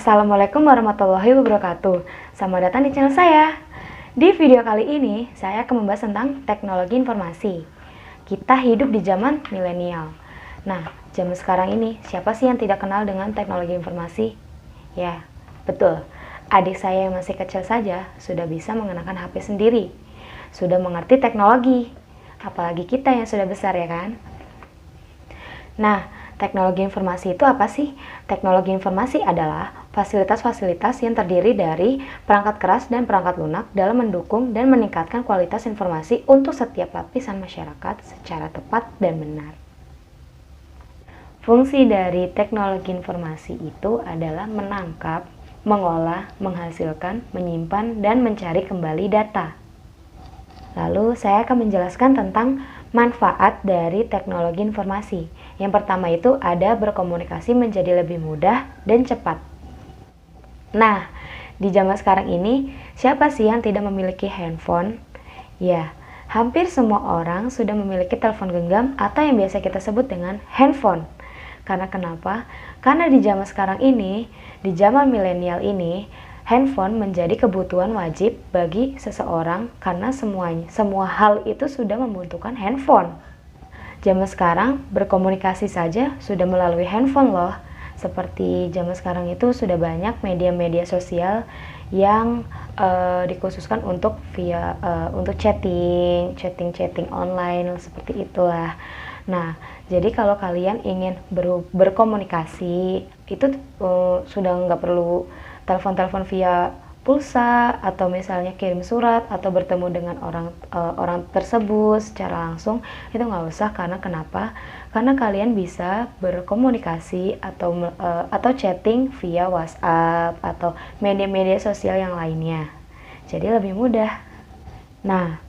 Assalamualaikum warahmatullahi wabarakatuh. Selamat datang di channel saya. Di video kali ini, saya akan membahas tentang teknologi informasi. Kita hidup di zaman milenial. Nah, zaman sekarang ini, siapa sih yang tidak kenal dengan teknologi informasi? Ya, betul. Adik saya yang masih kecil saja sudah bisa mengenakan HP sendiri. Sudah mengerti teknologi. Apalagi kita yang sudah besar, ya kan? Nah, teknologi informasi itu apa sih? Teknologi informasi adalah fasilitas-fasilitas yang terdiri dari perangkat keras dan perangkat lunak dalam mendukung dan meningkatkan kualitas informasi untuk setiap lapisan masyarakat secara tepat dan benar. Fungsi dari teknologi informasi itu adalah menangkap, mengolah, menghasilkan, menyimpan, dan mencari kembali data. Lalu saya akan menjelaskan tentang manfaat dari teknologi informasi. Yang pertama itu ada berkomunikasi menjadi lebih mudah dan cepat. Nah, di zaman sekarang ini, siapa sih yang tidak memiliki handphone? Ya, hampir semua orang sudah memiliki telepon genggam atau yang biasa kita sebut dengan handphone. Karena kenapa? Karena di zaman sekarang ini, di zaman milenial ini, handphone menjadi kebutuhan wajib bagi seseorang karena semua hal itu sudah membutuhkan handphone. Zaman sekarang berkomunikasi saja sudah melalui handphone loh. Seperti zaman sekarang itu sudah banyak media-media sosial yang dikhususkan untuk untuk chatting online seperti itulah. Nah, jadi kalau kalian ingin berkomunikasi itu sudah nggak perlu telepon-telepon via pulsa atau misalnya kirim surat atau bertemu dengan orang tersebut secara langsung, itu nggak usah. Karena kenapa? Karena kalian bisa berkomunikasi atau chatting via WhatsApp atau media-media sosial yang lainnya, jadi lebih mudah. Nah,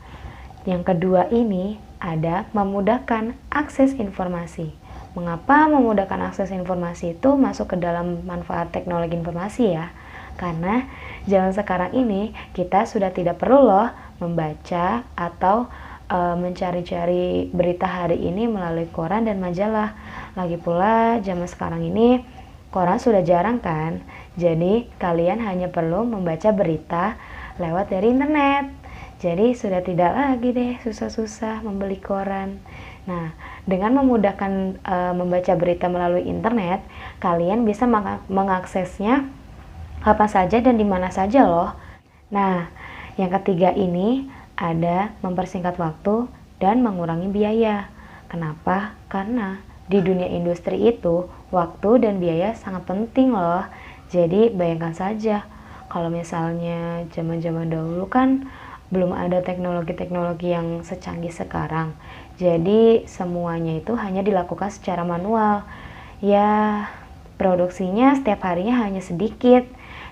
yang kedua ini ada memudahkan akses informasi. Mengapa memudahkan akses informasi itu masuk ke dalam manfaat teknologi informasi ya? Karena zaman sekarang ini kita sudah tidak perlu loh membaca atau mencari-cari berita hari ini melalui koran dan majalah. Lagi pula zaman sekarang ini koran sudah jarang kan? Jadi kalian hanya perlu membaca berita lewat dari internet. Jadi sudah tidak lagi deh susah-susah membeli koran. Nah, dengan memudahkan membaca berita melalui internet, kalian bisa mengaksesnya kapan saja dan di mana saja loh. Nah, yang ketiga ini ada mempersingkat waktu dan mengurangi biaya. Kenapa? Karena di dunia industri itu waktu dan biaya sangat penting loh. Jadi bayangkan saja kalau misalnya zaman-zaman dahulu kan belum ada teknologi-teknologi yang secanggih sekarang. Jadi semuanya itu hanya dilakukan secara manual. Ya, produksinya setiap harinya hanya sedikit.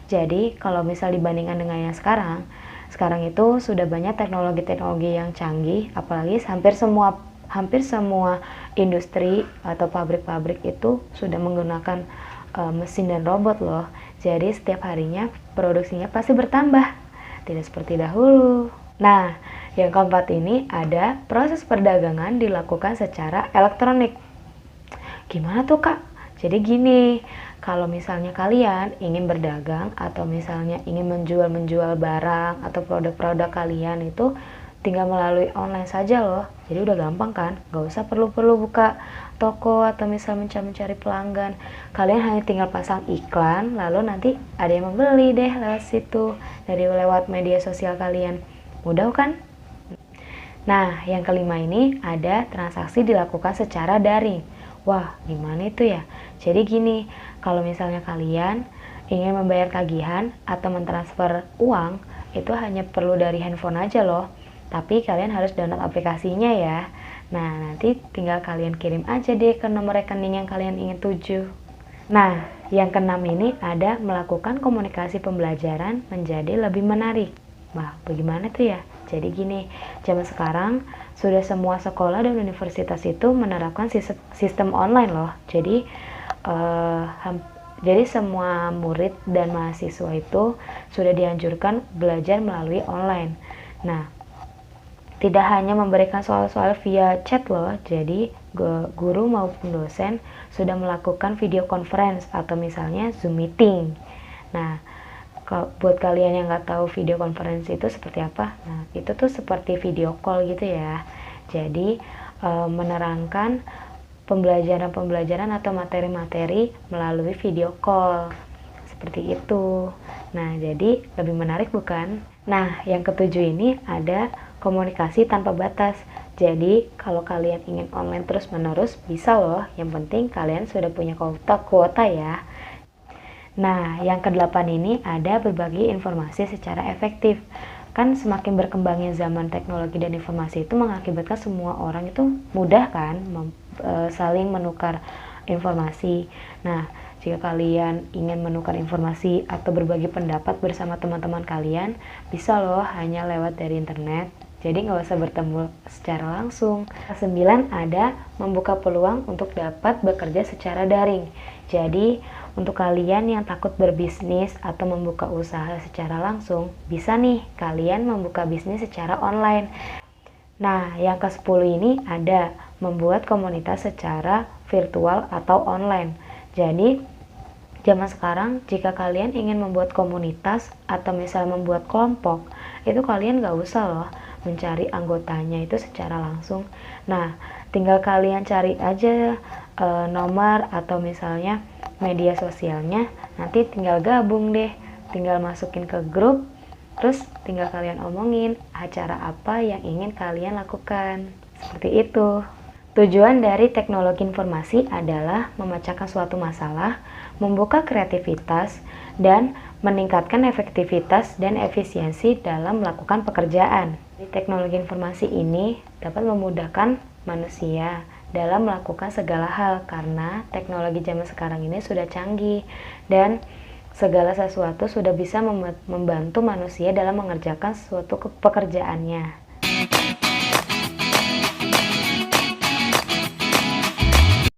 Jadi kalau misal dibandingkan dengan yang sekarang itu sudah banyak teknologi-teknologi yang canggih, apalagi hampir semua industri atau pabrik-pabrik itu sudah menggunakan mesin dan robot loh. Jadi setiap harinya produksinya pasti bertambah, tidak seperti dahulu. Nah, yang keempat ini ada proses perdagangan dilakukan secara elektronik. Gimana tuh Kak? Jadi gini, kalau misalnya kalian ingin berdagang atau misalnya ingin menjual barang atau produk-produk kalian itu tinggal melalui online saja loh. Jadi udah gampang kan? Gak usah perlu buka toko atau misal mencari pelanggan. Kalian hanya tinggal pasang iklan, lalu nanti ada yang membeli deh lewat situ, lewat media sosial kalian. Mudah kan? Nah, yang kelima ini ada transaksi dilakukan secara daring. Wah, gimana itu ya? Jadi gini, kalau misalnya kalian ingin membayar tagihan atau mentransfer uang, itu hanya perlu dari handphone aja loh. Tapi kalian harus download aplikasinya ya. Nah, nanti tinggal kalian kirim aja deh ke nomor rekening yang kalian ingin tuju. Nah, yang keenam ini ada melakukan komunikasi pembelajaran menjadi lebih menarik. Wah, bagaimana tuh ya? Jadi gini, zaman sekarang sudah semua sekolah dan universitas itu menerapkan sistem online loh. Jadi semua murid dan mahasiswa itu sudah dianjurkan belajar melalui online. Nah, tidak hanya memberikan soal-soal via chat loh. Jadi guru maupun dosen sudah melakukan video conference atau misalnya Zoom meeting. Nah, buat kalian yang nggak tahu video konferensi itu seperti apa, nah itu tuh seperti video call gitu ya. Jadi menerangkan pembelajaran atau materi-materi melalui video call seperti itu. Nah, jadi lebih menarik bukan? Nah, yang ketujuh ini ada komunikasi tanpa batas. Jadi, kalau kalian ingin online terus-menerus, bisa loh. Yang penting kalian sudah punya kuota ya. Nah, yang kedelapan ini ada berbagi informasi secara efektif. Kan semakin berkembangnya zaman teknologi dan informasi itu mengakibatkan semua orang itu mudah kan saling menukar informasi. Nah, jika kalian ingin menukar informasi atau berbagi pendapat bersama teman-teman kalian, bisa loh hanya lewat dari internet. Jadi nggak usah bertemu secara langsung. Kesembilan ada membuka peluang untuk dapat bekerja secara daring. Jadi untuk kalian yang takut berbisnis atau membuka usaha secara langsung, bisa nih kalian membuka bisnis secara online. Nah, yang ke-10 ini ada membuat komunitas secara virtual atau online. Jadi, zaman sekarang jika kalian ingin membuat komunitas atau misalnya membuat kelompok, itu kalian gak usah loh mencari anggotanya itu secara langsung. Nah, tinggal kalian cari aja nomor atau misalnya media sosialnya, nanti tinggal gabung deh, tinggal masukin ke grup, terus tinggal kalian omongin acara apa yang ingin kalian lakukan. Seperti itu. Tujuan dari teknologi informasi adalah memecahkan suatu masalah, membuka kreativitas, dan meningkatkan efektivitas dan efisiensi dalam melakukan pekerjaan. Teknologi informasi ini dapat memudahkan manusia dalam melakukan segala hal karena teknologi zaman sekarang ini sudah canggih dan segala sesuatu sudah bisa membantu manusia dalam mengerjakan suatu pekerjaannya.